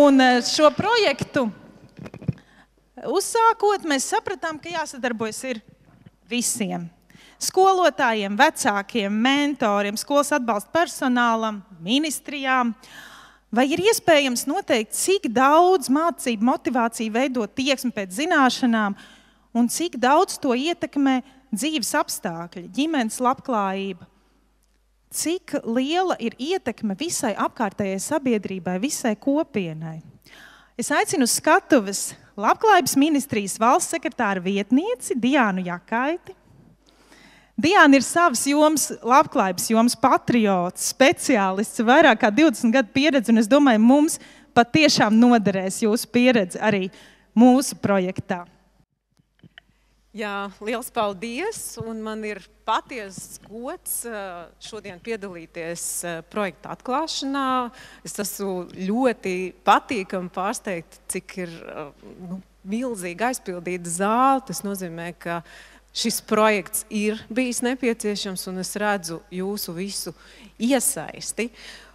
Un šo projektu uzsākot, mēs sapratām, ka jāsadarbojas ir visiem. Skolotājiem, vecākiem, mentoriem, skolas atbalsta personālam, ministrijām. Vai ir iespējams noteikt, cik daudz mācību motivāciju veidot tieksmi pēc zināšanām un cik daudz to ietekmē dzīves apstākļi, ģimenes labklājība? Cik liela ir ietekme visai apkārtējai sabiedrībai, visai kopienai? Es aicinu uz skatuves Labklājības ministrijas valsts sekretāra vietnieci Diānu Jakaiti. Diāna ir savas jomas, labklājības jomas patriots, speciālists, vairāk kā 20 gadu pieredze, un es domāju, mums patiešām noderēs jūsu pieredze arī mūsu projektā. Jā, liels paldies, un man ir patiesas gods šodien piedalīties projekta atklāšanā. Es esmu ļoti patīkami pārsteigta, cik ir milzīgi aizpildīta zāle. Tas nozīmē, ka šis projekts ir bijis nepieciešams, un es redzu jūsu visu iesaisti.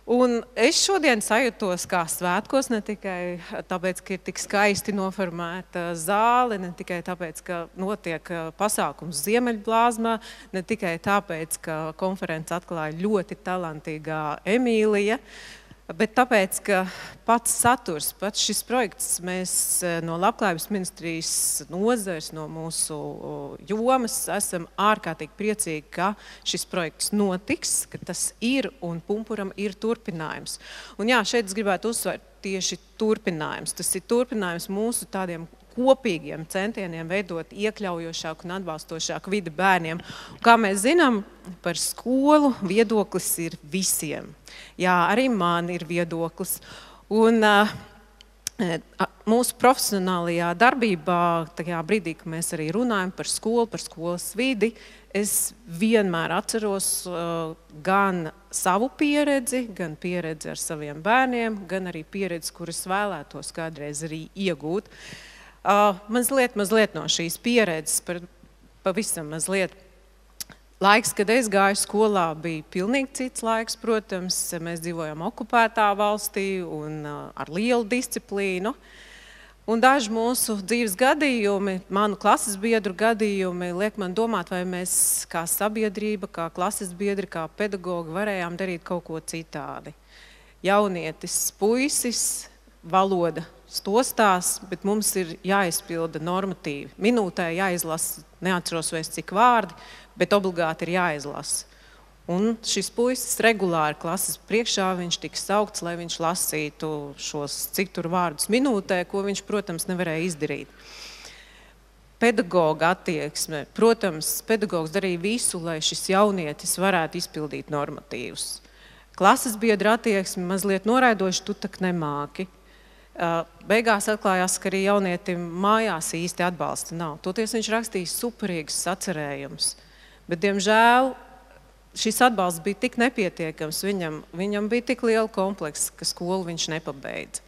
Un es šodien sajūtos kā svētkos, ne tikai tāpēc, ka ir tik skaisti noformēta zāle, ne tikai tāpēc, ka notiek pasākums Ziemeļblāzmā, ne tikai tāpēc, ka konferenci atklāja ļoti talantīgā Emīlija, bet tāpēc, ka pats saturs, pats šis projekts, mēs no Labklājības ministrijas nozares, no mūsu jomas esam ārkārtīgi priecīgi, ka šis projekts notiks, ka tas ir un Pumpuram ir turpinājums. Un jā, šeit es gribētu uzsvērt tieši turpinājums. Tas ir turpinājums mūsu tādiem kopīgiem centieniem veidot iekļaujošāku un atbalstošāku vidi bērniem. Un, kā mēs zinām, par skolu viedoklis ir visiem. Jā, arī man ir viedoklis. Un mūsu profesionālajā darbībā, tajā brīdī, kad mēs arī runājam par skolu, par skolas vidi, es vienmēr atceros gan savu pieredzi, gan pieredzi ar saviem bērniem, gan arī pieredzi, kuras vēlētos kādreiz arī iegūt. Mazliet no šīs pieredzes, pavisam mazliet. Laiks, kad es gāju skolā, bija pilnīgi cits laiks, protams. Mēs dzīvojam okupētā valstī un ar lielu disciplīnu. Un daži mūsu dzīves gadījumi, manu klases biedru gadījumi, liek man domāt, vai mēs kā sabiedrība, kā klases biedri, kā pedagogi varējām darīt kaut ko citādi. Jaunietis, puisis, valoda stostās, bet mums ir jāizpilda normatīvi. Minūtē jāizlasa, neatceros vairs cik vārdi, bet obligāti ir jāizlasa. Un šis puisis regulāri klases priekšā, viņš tika saukts, lai viņš lasītu šos cik tur vārdus minūtē, ko viņš, protams, nevarēja izdarīt. Pedagoga attieksme. Protams, pedagogs darīja visu, lai šis jaunietis varētu izpildīt normatīvus. Klases biedra attieksme mazliet noraidoši, tu tak nemāki. Beigās atklājās, ka arī jaunietim mājās īsti atbalsta nav. Toties viņš rakstīja superīgus sacerējumus. Bet, diemžēl, šis atbalsts bija tik nepietiekams, viņam bija tik liela kompleksa, ka skolu viņš nepabeidza.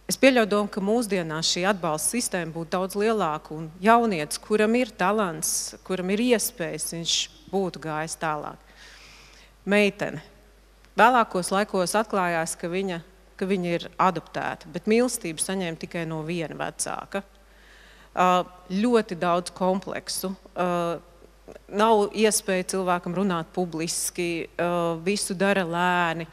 Es pieļauju domu, ka mūsdienās šī atbalsta sistēma būtu daudz lielāka, un jaunietis, kuram ir talants, kuram ir iespējas, viņš būtu gājis tālāk. Meitene. Vēlākos laikos atklājās, ka viņa ir adoptēta, bet mīlestību saņēma tikai no viena vecāka. Ļoti daudz kompleksu. Nav iespēja cilvēkam runāt publiski, visu dara lēni.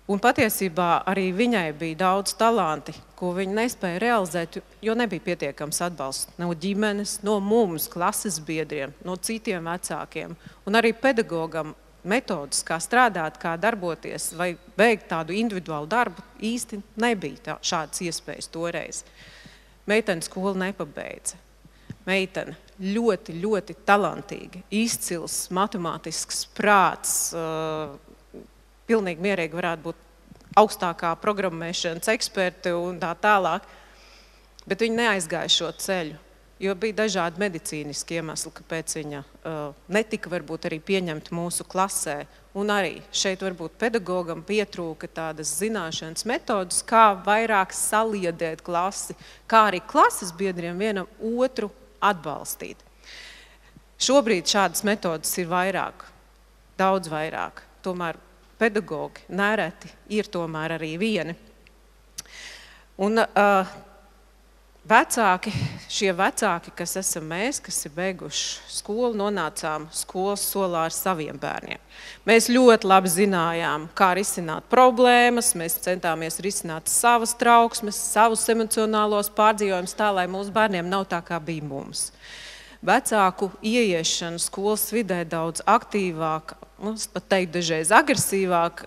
Un patiesībā arī viņai bija daudz talanti, ko viņa nespēja realizēt, jo nebija pietiekams atbalsts no ģimenes, no mums, klases biedriem, no citiem vecākiem. Un arī pedagogam metodas, kā strādāt, kā darboties vai veikt tādu individuālu darbu, īsti nebija šādas iespējas toreiz. Meitene skolu nepabeidza. Meitene ļoti, ļoti talantīgi, izcils, matemātisks prāts, pilnīgi mierīgi varētu būt augstākā programmēšanas eksperte un tā tālāk, bet viņa neaizgāja šo ceļu. Jo bija dažādi medicīniski iemesli, kāpēc viņa netika varbūt arī pieņemta mūsu klasē. Un arī šeit varbūt pedagogam pietrūka tādas zināšanas metodas, kā vairāk saliedēt klasi, kā arī klases biedriem vienam otru atbalstīt. Šobrīd šādas metodas ir vairāk, daudz vairāk. Tomēr pedagogi nereti ir tomēr arī vieni. Un vecāki, šie vecāki, kas esam mēs, kas ir beiguši skolu, nonācām skolas solā ar saviem bērniem. Mēs ļoti labi zinājām, kā risināt problēmas, mēs centāmies risināt savas trauksmes, savus emocionālos pārdzīvojumus tā, lai mūsu bērniem nav tā, kā bija mums. Vecāku ieiešana skolas vidē daudz aktīvāk, es pat teiktu dažreiz agresīvāk,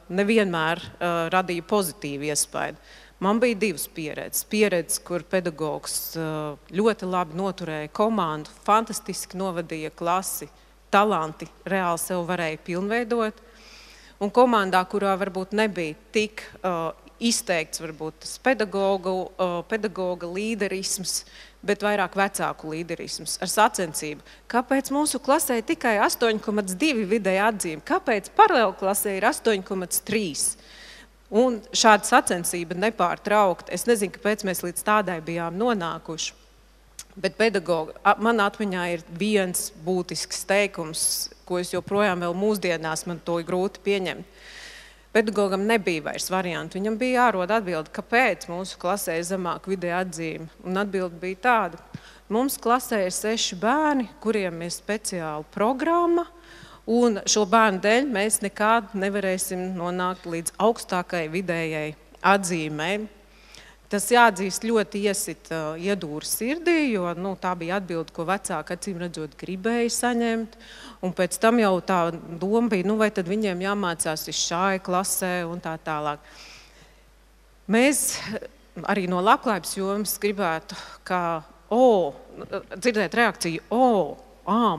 nevienmēr radīja pozitīvu iespaidu. Man bija divas pieredzes. Pieredze, kur pedagogs ļoti labi noturēja komandu, fantastiski novadīja klasi, talanti reāli sev varēja pilnveidot. Un komandā, kurā varbūt nebija tik izteikts varbūt tas pedagoga līderisms, bet vairāk vecāku līderisms ar sacensību. Kāpēc mūsu klasē tikai 8,2 vidēja atzīme? Kāpēc paralēli klasē ir 8,3? Un šāda sacensība nepārtraukta. Es nezinu, kāpēc mēs līdz tādai bijām nonākuši. Bet pedagoga, man atmiņā ir viens būtisks teikums, ko es joprojām vēl mūsdienās man to ir grūti pieņemt. Pedagogam nebija vairs variantu. Viņam bija jārod atbildi, kāpēc mūsu klasē ir zemāk vidēja atzīme. Un atbildi bija tāda. Mums klasē ir 6 bērni, kuriem ir speciāla programma, un šo bērnu dēļ mēs nekad nevarēsim nonākt līdz augstākai vidējai atzīmei. Tas jāatzīst ļoti iesit iedūri sirdī, jo tā bija atbilde, ko vecāki acīm redzot gribēja saņemt. Un pēc tam jau tā doma bija, vai tad viņiem jāmācās šai klasē un tā tālāk. Mēs arī no labklājības jomas gribētu, dzirdēt reakciju,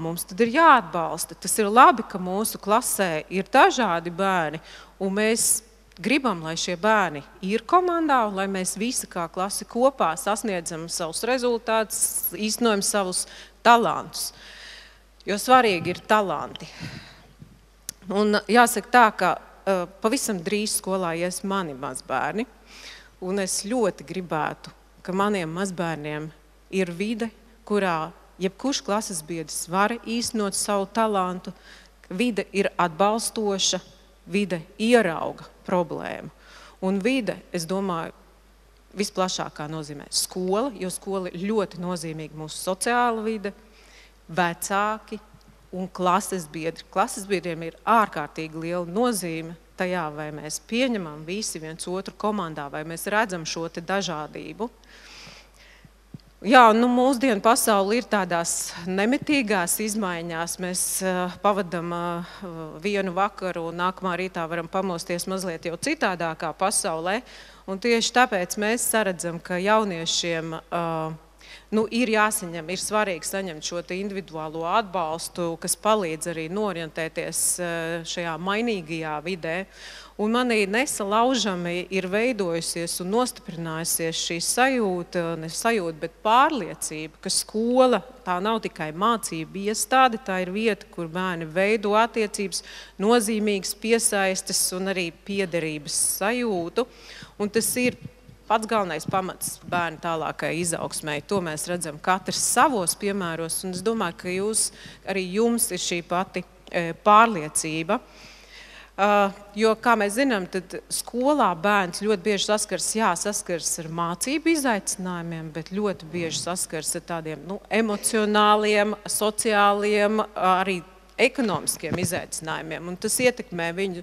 mums tad ir jāatbalsta. Tas ir labi, ka mūsu klasē ir dažādi bērni, un mēs gribam, lai šie bērni ir komandā, lai mēs visi kā klasi kopā sasniedzam savus rezultātus, īstenojam savus talantus. Jo svarīgi ir talanti. Un jāsaka tā, ka pavisam drīz skolā ies mani mazbērni, un es ļoti gribētu, ka maniem mazbērniem ir vide, kurā jebkurš klases biedrs var īstenot savu talantu, vide ir atbalstoša, vide ierauga problēmu. Un vide, es domāju, visplašākā nozīmē skola, jo skola ir ļoti nozīmīga mūsu sociāla vide, vecāki un klases biedri. Klases biedriem ir ārkārtīgi liela nozīme tajā, vai mēs pieņemam visi viens otru komandā, vai mēs redzam šo te dažādību. Jā, mūsdienu pasauli ir tādās nemitīgās izmaiņās. Mēs pavadam vienu vakaru un nākamā rītā varam pamosties mazliet jau citādākā pasaulē. Un tieši tāpēc mēs saredzam, ka jauniešiem ir svarīgi saņemt šo individuālo atbalstu, kas palīdz arī norientēties šajā mainīgajā vidē. Un manī nesalaužami ir veidojusies un nostiprinājusies šī sajūta, bet pārliecība, ka skola tā nav tikai mācība iestāde, tā ir vieta, kur bērni veido attiecības, nozīmīgas piesaistes un arī piederības sajūtu. Un tas ir pats galvenais pamats bērnu tālākai izaugsmai. To mēs redzam katrs savos piemēros, un es domāju, ka arī jums ir šī pati pārliecība. Jo, kā mēs zinām, tad skolā bērns ļoti bieži saskars ar mācību izaicinājumiem, bet ļoti bieži saskars ar tādiem emocionāliem, sociāliem, arī ekonomiskiem izaicinājumiem. Un tas ietekmē viņu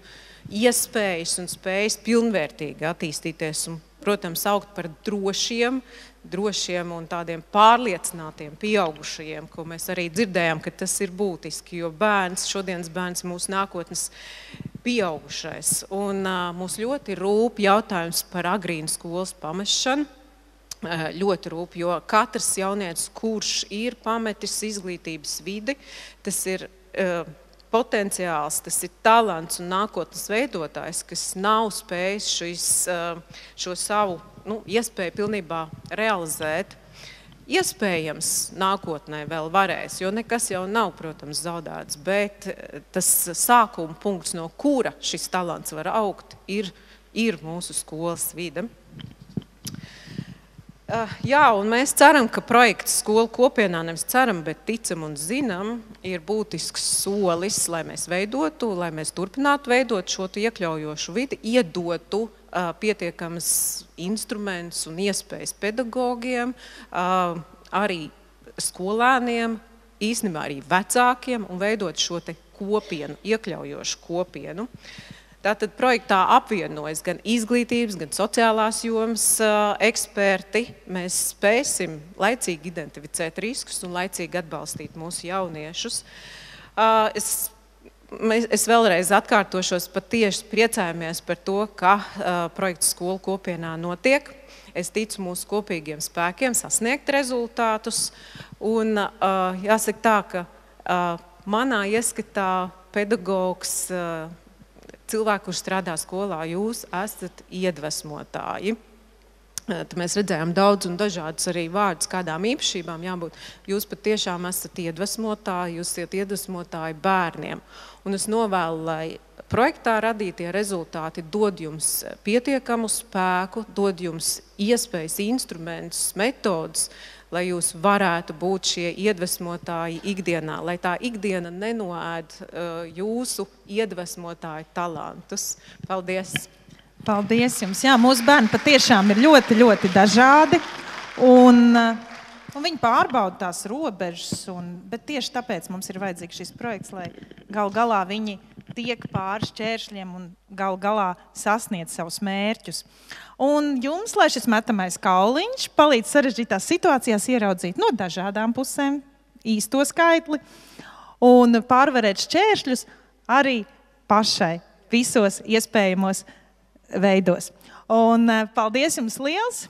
iespējas un spējas pilnvērtīgi attīstīties un, protams, augt par drošiem un tādiem pārliecinātiem pieaugušajiem, ko mēs arī dzirdējām, ka tas ir būtiski, jo šodienas bērns mūsu nākotnes pieaugušais. Un mūs ļoti rūp jautājums par agrīnu skolas pamešanu. Ļoti rūp, jo katrs jaunietis, kurš ir pametis izglītības vidi, tas ir potenciāls, tas ir talants un nākotnes veidotājs, kas nav spējis šo savu iespēju pilnībā realizēt. Iespējams, nākotnē vēl varēs, jo nekas jau nav, protams, zaudēts, bet tas sākuma punkts, no kura šis talants var augt, ir mūsu skolas vide. Jā, un mēs ceram, ka projekts skolu kopienā, nevis ceram, bet ticam un zinām, ir būtisks solis, lai mēs turpinātu veidot šo iekļaujošu vidi, iedotu pietiekams instruments un iespējas pedagogiem, arī skolēniem, īstenībā arī vecākiem un veidot šo te kopienu, iekļaujošu kopienu. Tātad projektā apvienojas gan izglītības, gan sociālās jomas eksperti. Mēs spēsim laicīgi identificēt riskus un laicīgi atbalstīt mūsu jauniešus. Es vēlreiz atkārtošos, patieši priecājamies par to, ka projekts skolu kopienā notiek. Es ticu mūsu kopīgiem spēkiem sasniegt rezultātus. Un jāsaka tā, ka manā ieskatā pedagogs, cilvēki, kurš strādā skolā, jūs esat iedvesmotāji. Tad mēs redzējām daudz un dažādus arī vārdus, kādām īpašībām jābūt. Jūs patiešām esat iedvesmotāji, jūs esat iedvesmotāji bērniem. Un es novēlu, lai projektā radītie rezultāti dod jums pietiekamu spēku, dod jums iespējas, instrumentus, metodus, lai jūs varētu būt šie iedvesmotāji ikdienā, lai tā ikdiena nenoēd jūsu iedvesmotāju talantus. Paldies! Paldies jums! Jā, mūsu bērni patiešām ir ļoti, ļoti dažādi. Un viņi pārbauda tās robežas, bet tieši tāpēc mums ir vajadzīgs šis projekts, lai gal galā viņi tiek pāri šķēršļiem un gal galā sasniedz savus mērķus. Un jums, lai šis metamais kauliņš palīdz sarežģītās situācijās ieraudzīt no dažādām pusēm īsto skaitli un pārvarēt šķēršļus arī pašai visos iespējamos veidos. Un paldies jums liels!